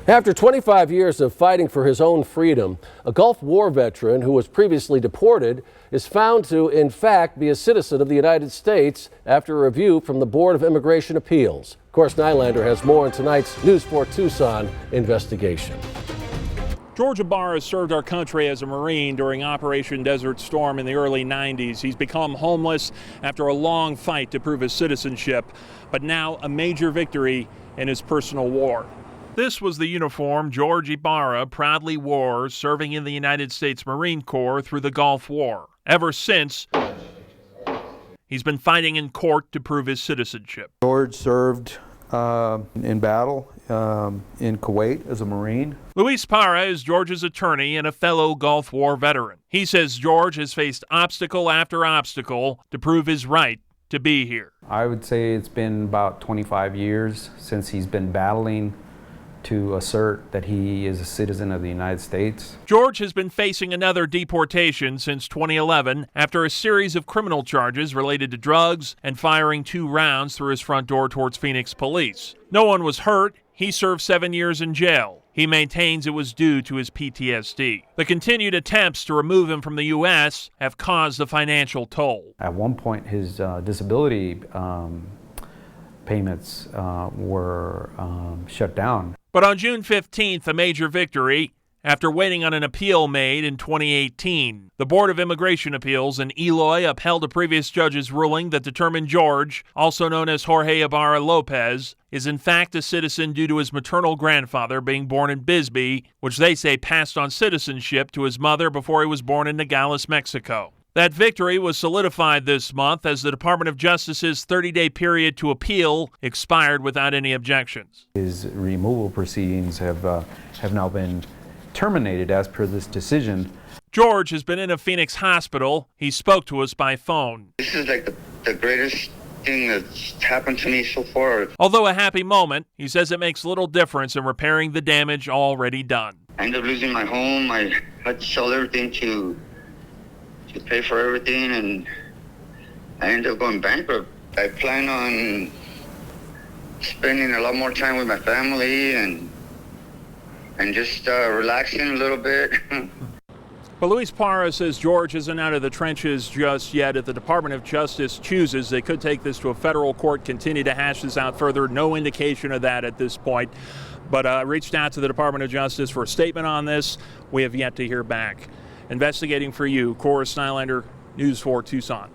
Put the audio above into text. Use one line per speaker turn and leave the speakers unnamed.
After 25 years of fighting for his own freedom, a Gulf War veteran who was previously deported is found to, in fact, be a citizen of the United States after a review from the Board of Immigration Appeals. Of course, Nylander has more on tonight's News 4 Tucson investigation.
George Ibarra served our country as a Marine during Operation Desert Storm in the early 90s. He's become homeless after a long fight to prove his citizenship, but now a major victory in his personal war. This was the uniform George Ibarra proudly wore serving in the United States Marine Corps through the Gulf War. Ever since, he's been fighting in court to prove his citizenship.
George served in battle in Kuwait as a Marine.
Luis Parra is George's attorney and a fellow Gulf War veteran. He says George has faced obstacle after obstacle to prove his right to be here.
I would say it's been about 25 years since he's been battling to assert that he is a citizen of the United States.
George has been facing another deportation since 2011 after a series of criminal charges related to drugs and firing 2 rounds through his front door towards Phoenix police. No one was hurt. He served 7 years in jail. He maintains it was due to his PTSD. The continued attempts to remove him from the U.S. have caused a financial toll.
At one point, his disability payments were shut down.
But on June 15th, a major victory after waiting on an appeal made in 2018. The Board of Immigration Appeals in Eloy upheld a previous judge's ruling that determined George, also known as Jorge Ibarra Lopez, is in fact a citizen due to his maternal grandfather being born in Bisbee, which they say passed on citizenship to his mother before he was born in Nogales, Mexico. That victory was solidified this month as the Department of Justice's 30-day period to appeal expired without any objections.
His removal proceedings have now been terminated as per this decision.
George has been in a Phoenix hospital. He spoke to us by phone.
This is like the greatest thing that's happened to me so far.
Although a happy moment, he says it makes little difference in repairing the damage already done.
I ended up losing my home. I had to sell everything to pay for everything, and I ended up going bankrupt. I plan on spending a lot more time with my family and just relaxing a little bit.
But Luis Parra says George isn't out of the trenches just yet. If the Department of Justice chooses, they could take this to a federal court, continue to hash this out further. No indication of that at this point. But I reached out to the Department of Justice for a statement on this. We have yet to hear back. Investigating for you, Cora Nylander, News 4 Tucson.